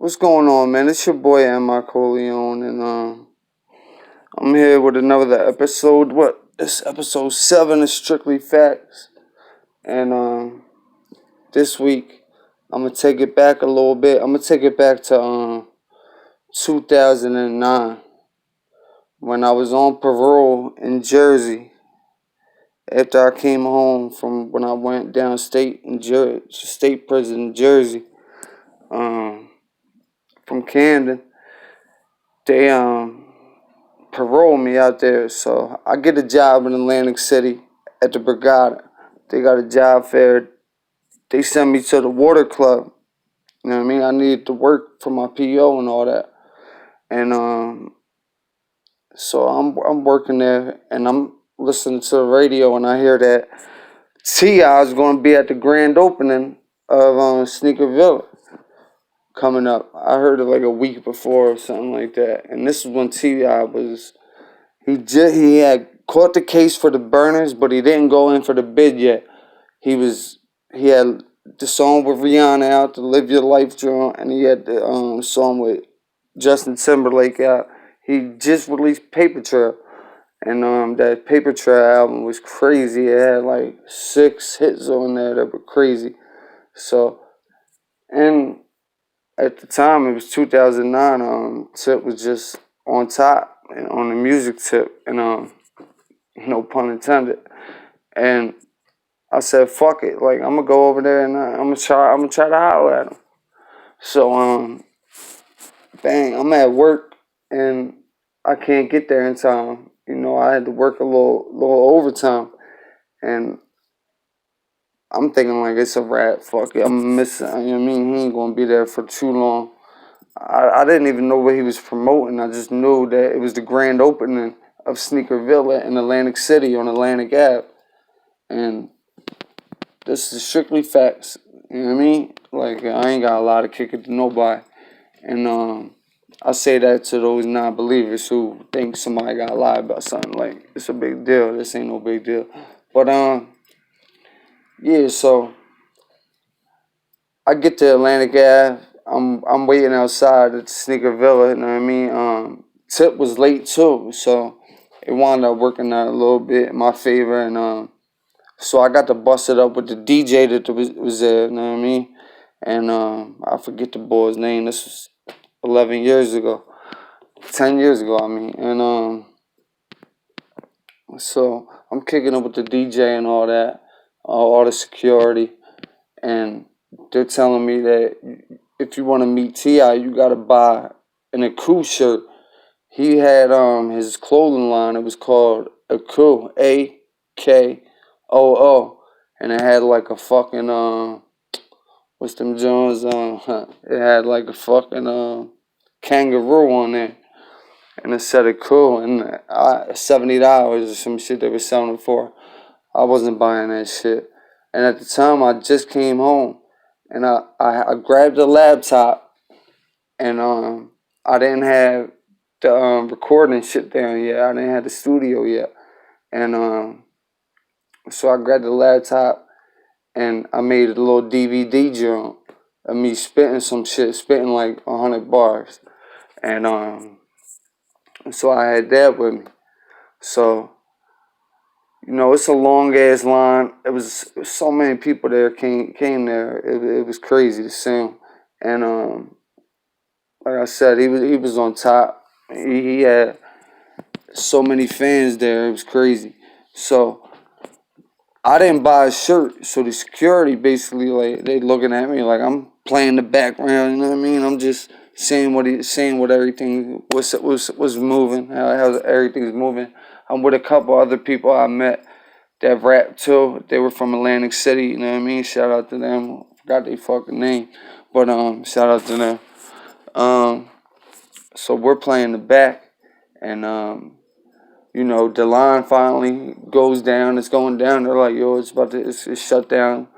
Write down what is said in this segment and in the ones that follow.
What's going on, man? It's your boy M-I-Corleone, and I'm here with another episode. This episode 7 is Strictly Facts, and this week I'm gonna take it back a little bit. I'm gonna take it back to 2009 when I was on parole in Jersey. After I came home from when I went downstate in state prison in Jersey, from Camden. They paroled me out there, so I get a job in Atlantic City at the Brigada. They got a job fair. They sent me to the water club. You know what I mean? I needed to work for my PO and all that. And so I'm working there, and I'm listening to the radio, and I hear that T.I. is going to be at the grand opening of Sneaker Villa coming up. I heard it like a week before or something like that. And this is when T.I. was, he had caught the case for the burners, but he didn't go in for the bid yet. He had the song with Rihanna out, the Live Your Life joint, and he had the song with Justin Timberlake out. He just released Paper Trail, and that Paper Trail album was crazy. It had like 6 hits on there that were crazy. So, and at the time, it was 2009. Tip was just on top and on the music tip, and no pun intended. And I said, "Fuck it! Like I'm gonna go over there and I'm gonna try to holler at him." So bang! I'm at work and I can't get there in time. You know, I had to work a little overtime, and I'm thinking like it's a wrap. Fuck it, I'm missing. You know what I mean? He ain't gonna be there for too long. I didn't even know what he was promoting. I just knew that it was the grand opening of Sneaker Villa in Atlantic City on Atlantic Ave. And this is strictly facts. You know what I mean? Like, I ain't got a lot of kick it to nobody. And I say that to those non-believers who think somebody got lied about something. Like, it's a big deal. This ain't no big deal. But, yeah, so I get to Atlantic Ave. I'm waiting outside at the Sneaker Villa, you know what I mean? Tip was late too, so it wound up working out a little bit in my favor, and so I got to bust it up with the DJ that was there, you know what I mean? And I forget the boy's name. This was 11 years ago, 10 years ago, I mean. And so I'm kicking up with the DJ and all that, all the security, and they're telling me that if you want to meet T.I., you got to buy an Aku shirt. He had his clothing line. It was called Aku, AKOO, and it had like a fucking what's them Jones? It had like a fucking kangaroo on there, and it said Aku, and $70 or some shit they were selling it for. I wasn't buying that shit, and at the time I just came home. And I grabbed the laptop, and I didn't have the recording shit down yet. I didn't have the studio yet. And so I grabbed the laptop, and I made a little DVD joint of me spitting some shit, spitting like 100 bars. And so I had that with me. So, you know, it's a long-ass line. It was so many people there came there. It was crazy to see him. And like I said, he was on top. He had so many fans there. It was crazy. So I didn't buy a shirt. So the security basically, like, they looking at me like I'm playing the background. You know what I mean? I'm just saying what everything was moving, how everything's moving. I'm with a couple other people I met that rap too. They were from Atlantic City, you know what I mean? Shout out to them. Forgot their fucking name. But shout out to them. So we're playing the back, and you know, the line finally goes down, it's going down. They're like, yo, it's shut down.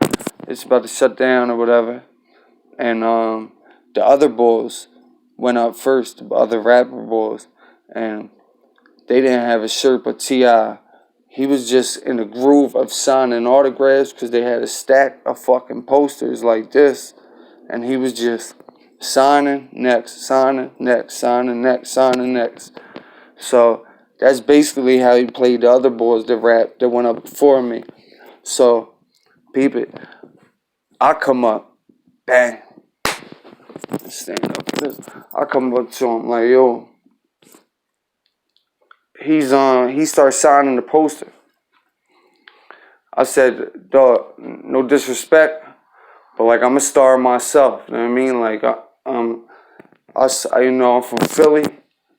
It's about to shut down or whatever. And the other boys went up first, the other rapper boys, and they didn't have a shirt, but T.I., he was just in a groove of signing autographs because they had a stack of fucking posters like this. And he was just signing next, signing next, signing next, signing next. So that's basically how he played the other boys that rap that went up before me. So peep it. I come up, bang, stand up. I come up to him like, yo, he starts signing the poster. I said, dog, no disrespect, but like I'm a star myself. You know what I mean? Like I'm from Philly.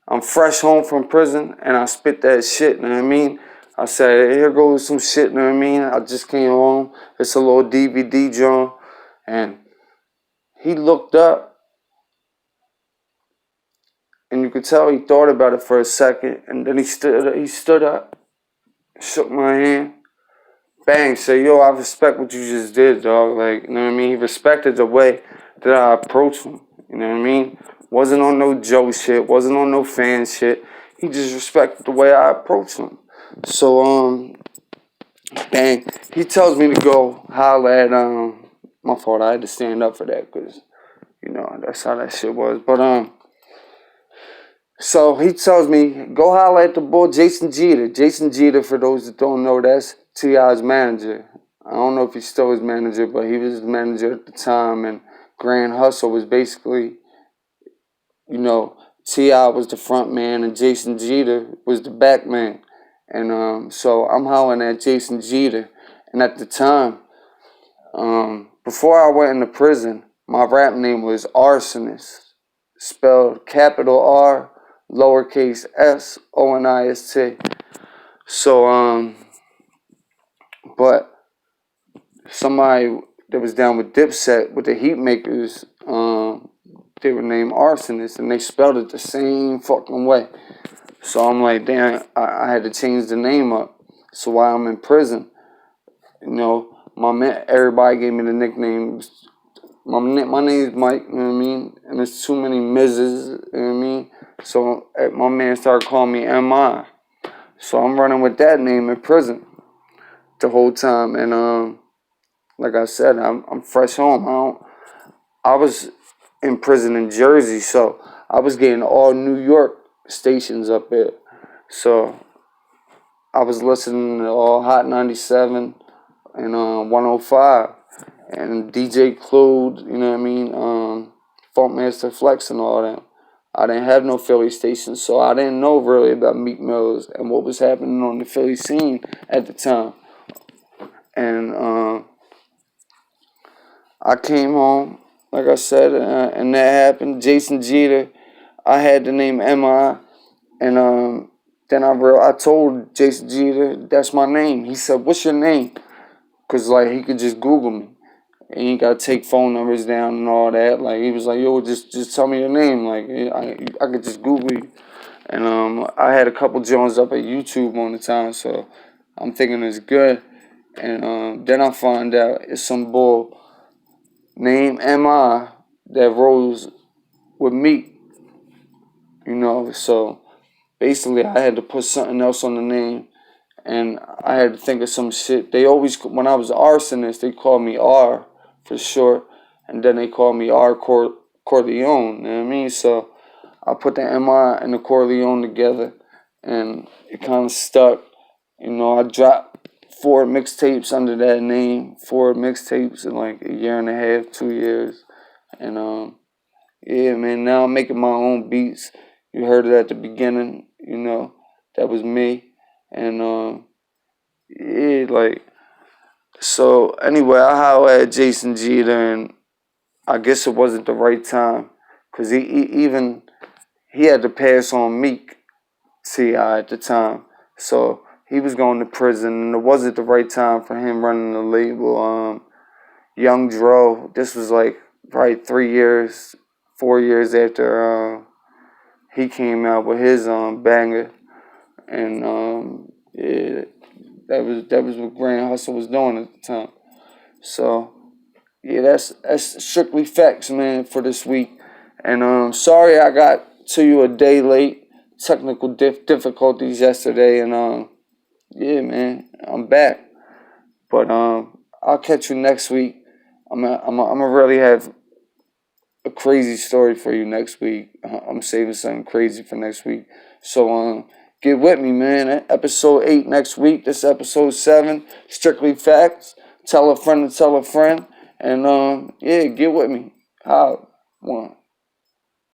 I'm fresh home from prison, and I spit that shit. You know what I mean? I said, here goes some shit. You know what I mean? I just came home. It's a little DVD joint, and he looked up, and you could tell he thought about it for a second, and then he stood up, shook my hand. Bang, say, yo, I respect what you just did, dog. Like, you know what I mean? He respected the way that I approached him. You know what I mean? Wasn't on no Joe shit, wasn't on no fan shit. He just respected the way I approached him. So, bang, he tells me to go holler at, my fault, I had to stand up for that, because, you know, that's how that shit was. But, so he tells me, go holler at the boy Jason Jeter. Jason Jeter, for those that don't know, that's T.I.'s manager. I don't know if he's still his manager, but he was his manager at the time. And Grand Hustle was basically, you know, T.I. was the front man and Jason Jeter was the back man. And so I'm hollering at Jason Jeter. And at the time, before I went into prison, my rap name was Arsonist, spelled capital R, lowercase s, O-N-I-S-T. So, but somebody that was down with Dipset, with the Heat Makers, they were named Arsonist, and they spelled it the same fucking way. So I'm like, damn, I had to change the name up. So while I'm in prison, you know, everybody gave me the nickname. My name is Mike, you know what I mean? And there's too many Mrs., you know what I mean? So my man started calling me M.I. So I'm running with that name in prison the whole time. And like I said, I'm fresh home. I was in prison in Jersey, so I was getting all New York stations up there. So I was listening to all Hot 97 and 105 and DJ Clued, you know what I mean? Funkmaster Flex and all that. I didn't have no Philly stations, so I didn't know really about Meek Mills and what was happening on the Philly scene at the time. And I came home, like I said, and that happened. Jason Jeter, I had the name M.I., and then I told Jason Jeter, that's my name. He said, what's your name? Because, like, he could just Google me. And he got to take phone numbers down and all that. Like, he was like, yo, just tell me your name. Like, I could just Google you. And I had a couple joints up at YouTube on the time, so I'm thinking it's good. And then I find out it's some bull named M.I. that rolls with Meek. You know, so basically I had to put something else on the name. And I had to think of some shit. They always, when I was Arsonist, they called me R for short. And then they called me Corleone, you know what I mean? So I put the M.I. and the Corleone together, and it kind of stuck. You know, I dropped 4 mixtapes under that name, 4 mixtapes in like a year and a half, 2 years. And yeah, man, now I'm making my own beats. You heard it at the beginning, you know, that was me. And yeah, like, so anyway, I hollered at Jason Jeter, and I guess it wasn't the right time, because he had to pass on Meek T.I. at the time. So he was going to prison, and it wasn't the right time for him running the label. Young Dro, this was like probably 3 years, 4 years after he came out with his banger. And yeah, that was what Grand Hustle was doing at the time. So yeah, that's strictly facts, man, for this week. And sorry I got to you a day late. Technical difficulties yesterday, and yeah, man, I'm back. But I'll catch you next week. I'm gonna really have a a crazy story for you next week. I'm saving something crazy for next week. So get with me, man. Episode 8 next week. This is episode 7. Strictly facts. Tell a friend to tell a friend. And yeah, get with me. How? One.